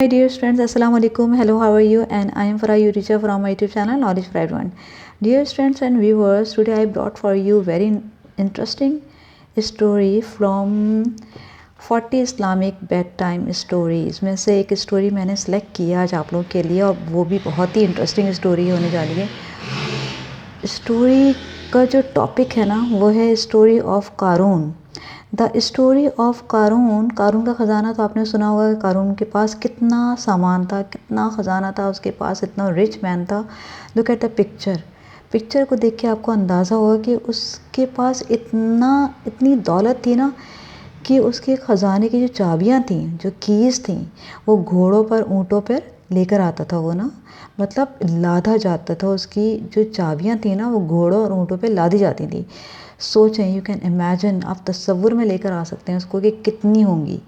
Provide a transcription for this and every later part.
Hi dear friends, Assalamu alaikum. Hello, how are you? And I am Farah, your teacher from my YouTube channel Knowledge for Everyone. Dear friends and viewers, today I brought for you very interesting story from 40 Islamic bedtime stories. में से एक story मैंने select किया आज आप लोगों के लिए और वो भी बहुत ही इंटरेस्टिंग स्टोरी होने जा रही है। स्टोरी का जो टॉपिक है ना वो है story of Qarun. The story of Qarun. Qarun का ख़जाना तो आपने सुना होगा कि कारून के पास कितना सामान था, कितना ख़जाना था उसके पास, इतना रिच मैन था। लुक एट द पिक्चर को देख के आपको अंदाज़ा होगा कि उसके पास इतनी दौलत थी ना कि उसके ख़जाने की जो चाबियाँ थी, जो कीज़ थी, वो घोड़ों पर, ऊँटों पर लेकर आता था वो ना, मतलब लादा जाता था। उसकी जो चाबियाँ थी ना वो घोड़ों और ऊँटों पे लादी जाती थी। सोचें, यू कैन इमेजिन, आप तसव्वुर में लेकर आ सकते हैं उसको कि कितनी होंगी।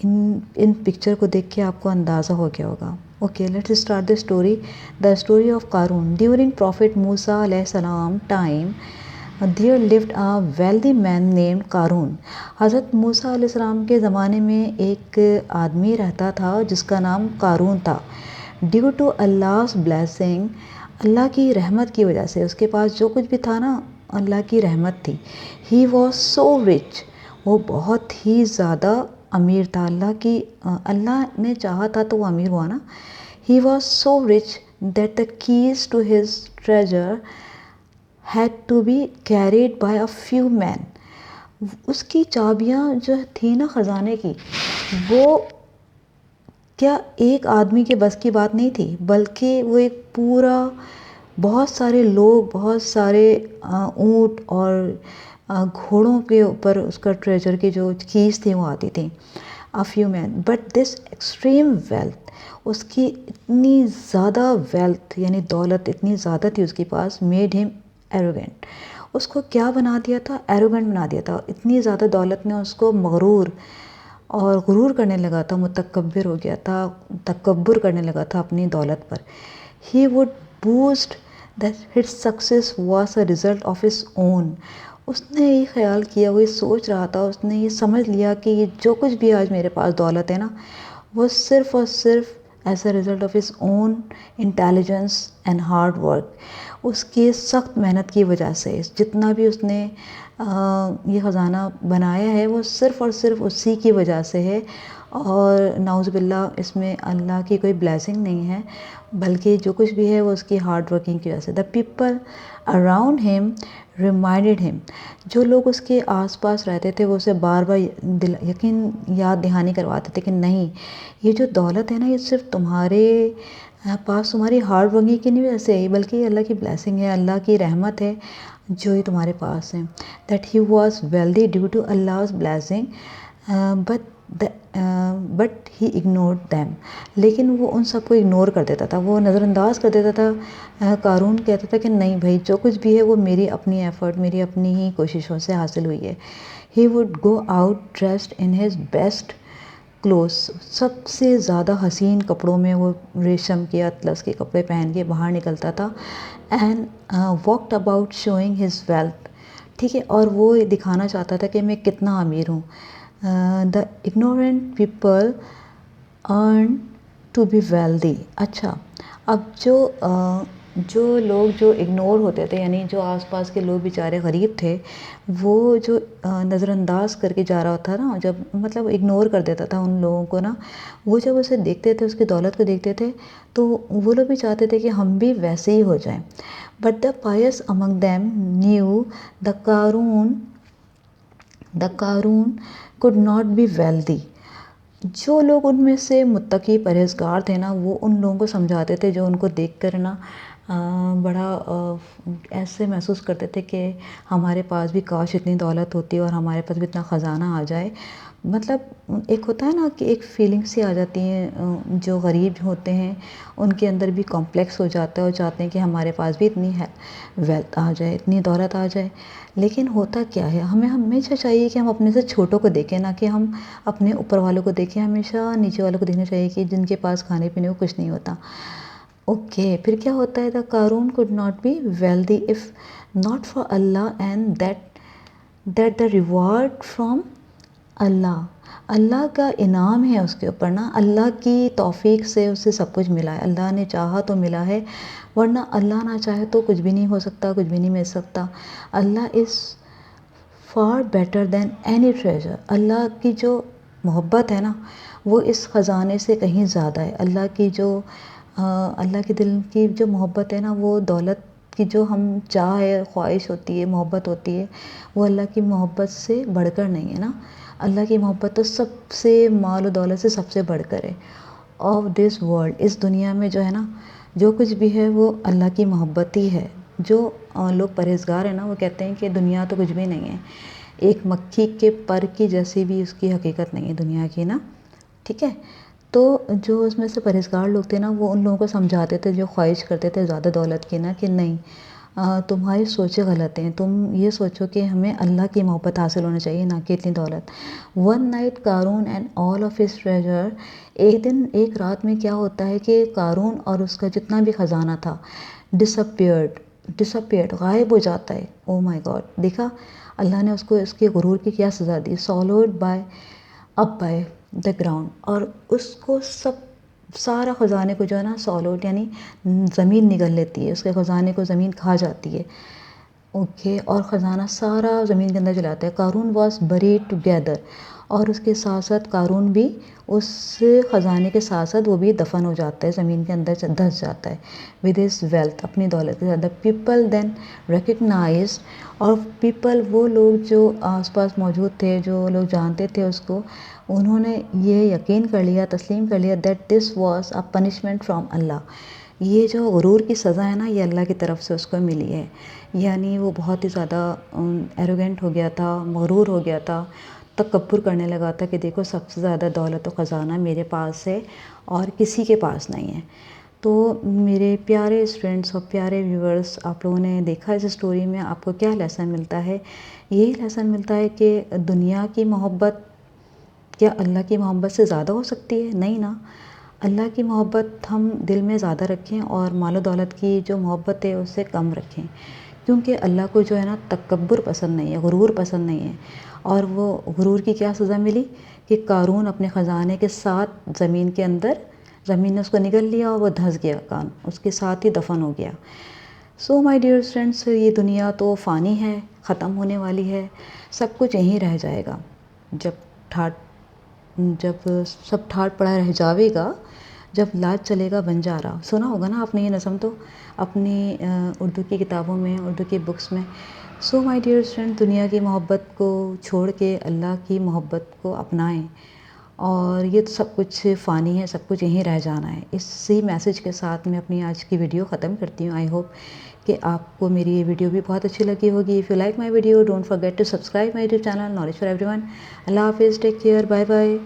इन पिक्चर को देख के आपको अंदाज़ा हो गया होगा। Okay, let's start the story. The story of Qarun. During prophet Musa अलैहिस्सलाम time there lived a wealthy man named Qarun. हज़रत मूसा अलैहिस्सलाम के ज़माने में एक आदमी रहता था जिसका नाम कारून था। ड्यू टू अल्लाह's ब्लेसिंग, अल्लाह की रहमत की वजह से उसके पास जो कुछ भी था ना, अल्लाह की रहमत थी। ही वॉज सो रिच, वो बहुत ही ज़्यादा अमीर था। अल्लाह ने चाहा था तो वो अमीर हुआ ना। He was so rich that the keys to his treasure had to be carried by a few man. उसकी चाबियाँ जो थी ना ख़जाने की, वो क्या एक आदमी के बस की बात नहीं थी, बल्कि वो एक पूरा, बहुत सारे लोग, बहुत सारे ऊँट और घोड़ों के ऊपर उसका ट्रेजर की जो कीज़ थी वो आती थी। अ few man, but this extreme wealth, उसकी इतनी ज़्यादा वेल्थ यानी दौलत इतनी ज़्यादा थी उसके पास, मेड हिम एरोगेंट। उसको क्या बना दिया था? एरोगेंट बना दिया था। इतनी ज़्यादा दौलत ने उसको मगरूर और गुरूर करने लगा था, मुतकब्बिर हो गया था, तकब्बुर करने लगा था अपनी दौलत पर। He would boost that his success was a result of his own. उसने ये ख्याल किया, वो ये सोच रहा था, उसने ये समझ लिया कि ये जो कुछ भी आज मेरे पास दौलत है ना, वो सिर्फ़ और सिर्फ as a result of his own intelligence and hard work. उसकी सख्त मेहनत की वजह से जितना भी उसने ये ख़जाना बनाया है वो सिर्फ़ और सिर्फ उसी की वजह से है। और नाउज़ुबिल्लाह, इसमें अल्लाह की कोई ब्लेसिंग नहीं है, बल्कि जो कुछ भी है वो उसकी हार्ड वर्किंग की वजह से। The people around him reminded him, जो लोग उसके आसपास रहते थे वो उसे बार बार याद दहानी करवाते थे कि नहीं, ये जो दौलत है ना, ये सिर्फ तुम्हारे पास तुम्हारी हार्ड वर्किंग की नहीं वजह से है, बल्कि अल्लाह की ब्लेसिंग है, अल्लाह की रहमत है जो ये तुम्हारे पास है। That he was wealthy due to अल्लाह's blessing, but he ignored them. लेकिन वो उन सबको इग्नोर कर देता था, वो नज़रअंदाज कर देता था। कारून कहता था कि नहीं भाई, जो कुछ भी है वो मेरी अपनी एफ़र्ट, मेरी अपनी ही कोशिशों से हासिल हुई है। He would go out dressed in his best clothes, सबसे ज़्यादा हसीन कपड़ों में वो रेशम के अतलस के कपड़े पहन के बाहर निकलता था। And walked about showing his wealth, ठीक है, और वो दिखाना चाहता था कि मैं कितना अमीर हूँ। The ignorant people earn to be wealthy. अच्छा, अब जो लोग जो इग्नोर होते थे, यानी जो आसपास के लोग बेचारे गरीब थे, वो जो नज़रअंदाज करके जा रहा था ना, जब मतलब इग्नोर कर देता था उन लोगों को ना, वो जब उसे देखते थे, उसकी दौलत को देखते थे, तो वो लोग भी चाहते थे कि हम भी वैसे ही हो जाएं। But the pious among them knew the Qarun could not be wealthy. जो लोग उनमें से मुत्तकी परहेज़गार थे ना, वो उन लोगों को समझाते थे, जो उनको देख कर ना बड़ा ऐसे महसूस करते थे कि हमारे पास भी काश इतनी दौलत होती और हमारे पास भी इतना ख़जाना आ जाए। मतलब एक होता है ना कि एक फीलिंग सी आ जाती है, जो गरीब होते हैं उनके अंदर भी कॉम्प्लेक्स हो जाता है और चाहते हैं कि हमारे पास भी इतनी है वेल्थ आ जाए, इतनी दौलत आ जाए। लेकिन होता क्या है, हमें हमेशा चाहिए कि हम अपने से छोटों को देखें, ना कि हम अपने ऊपर वालों को देखें। हमेशा नीचे वालों को देखना चाहिए कि जिनके पास खाने पीने को कुछ नहीं होता। ओके, फिर क्या होता है? The Qarun could not be wealthy if not for Allah and that the reward from Allah کا انعام ہے اس کے اوپر نا، اللہ کی توفیق سے اسے سب کچھ ملا ہے، اللہ نے چاہا تو ملا ہے، ورنہ اللہ نہ چاہے تو کچھ بھی نہیں ہو سکتا، کچھ بھی نہیں مل سکتا۔ Allah is far better than any treasure, اللہ کی جو محبت ہے نا وہ اس خزانے سے کہیں زیادہ ہے۔ اللہ کے دل کی جو محبت ہے نا، وہ دولت کی جو ہم چاہ ہے، خواہش ہوتی ہے، محبت ہوتی ہے، وہ اللہ کی محبت سے بڑھ کر نہیں ہے نا۔ اللہ کی محبت تو سب سے، مال و دولت سے سب سے بڑھ کر ہے۔ آف دس ورلڈ، اس دنیا میں جو ہے نا جو کچھ بھی ہے وہ اللہ کی محبت ہی ہے۔ جو لوگ پرہیزگار ہیں نا وہ کہتے ہیں کہ دنیا تو کچھ بھی نہیں ہے، ایک مکھی کے پر کی جیسی بھی اس کی حقیقت نہیں ہے دنیا کی نا، ٹھیک ہے۔ تو جو اس میں سے پرہیزگار لوگ تھے نا وہ ان لوگوں کو سمجھاتے تھے جو خواہش کرتے تھے زیادہ دولت کی نا، کہ نہیں تمہاری سوچیں غلط ہیں، تم یہ سوچو کہ ہمیں اللہ کی محبت حاصل ہونا چاہیے، نہ کہ اتنی دولت۔ One night Qarun and all of his treasure, ایک دن ایک رات میں کیا ہوتا ہے کہ قارون اور اس کا جتنا بھی خزانہ تھا ڈسپیئرڈ، غائب ہو جاتا ہے۔ او مائی گاڈ، دیکھا اللہ نے اس کو اس کے غرور کی کیا سزا دی، سالوڈ بائی دا گراؤنڈ، اور اس کو سارا خزانے کو جو ہے نا سالوڈ یعنی زمین نگل لیتی ہے، اس کے خزانے کو زمین کھا جاتی ہے، اوکے، اور خزانہ سارا زمین کے اندر چلاتا ہے۔ قارون واز بریڈ ٹوگیدر، اور اس کے ساتھ ساتھ قارون بھی اس خزانے کے ساتھ ساتھ وہ بھی دفن ہو جاتا ہے، زمین کے اندر دھس جاتا ہے، ود ہز ویلتھ، اپنی دولت کے ساتھ۔ پیپل دین ریکگنائزڈ، اور پیپل وہ لوگ جو آس پاس موجود تھے، جو لوگ جانتے تھے اس کو، انہوں نے یہ یقین کر لیا، تسلیم کر لیا that this was a punishment from Allah, یہ جو غرور کی سزا ہے نا یہ اللہ کی طرف سے اس کو ملی ہے۔ یعنی وہ بہت ہی زیادہ ایروگینٹ ہو گیا تھا، مغرور ہو گیا تھا، تکبر کرنے لگا تھا کہ دیکھو سب سے زیادہ دولت و خزانہ میرے پاس ہے اور کسی کے پاس نہیں ہے۔ تو میرے پیارے اسٹوڈنٹس اور پیارے ویورز، آپ لوگوں نے دیکھا اس اسٹوری میں آپ کو کیا لیسن ملتا ہے؟ یہی لیسن ملتا ہے کہ دنیا کی محبت کیا اللہ کی محبت سے زیادہ ہو سکتی ہے؟ نہیں نا، اللہ کی محبت ہم دل میں زیادہ رکھیں اور مال و دولت کی جو محبت ہے اس سے کم رکھیں، کیونکہ اللہ کو جو ہے نا تکبر پسند نہیں ہے، غرور پسند نہیں ہے۔ اور وہ غرور کی کیا سزا ملی کہ قارون اپنے خزانے کے ساتھ زمین کے اندر، زمین نے اس کو نگل لیا اور وہ دھس گیا، اس کے ساتھ ہی دفن ہو گیا۔ سو مائی ڈیئر فرینڈس، یہ دنیا تو فانی ہے، ختم ہونے والی ہے، سب کچھ یہیں رہ جائے گا۔ جب سب ٹھاٹ پڑا رہ جاوے گا، جب لاج چلے گا بنجارا، سنا ہوگا نا آپ نے یہ نظم تو اپنی اردو کی کتابوں میں، اردو کی بکس میں۔ سو مائی ڈیئر فرینڈ، دنیا کی محبت کو چھوڑ کے اللہ کی محبت کو اپنائیں، اور یہ سب کچھ فانی ہے، سب کچھ یہیں رہ جانا ہے۔ اسی میسیج کے ساتھ میں اپنی آج کی ویڈیو ختم کرتی ہوں۔ آئی ہوپ کہ آپ کو میری یہ ویڈیو بھی بہت اچھی لگی ہوگی۔ If you like my video don't forget to subscribe my YouTube channel knowledge for everyone. اللہ حافظ، ٹیک کیئر، بائے بائے۔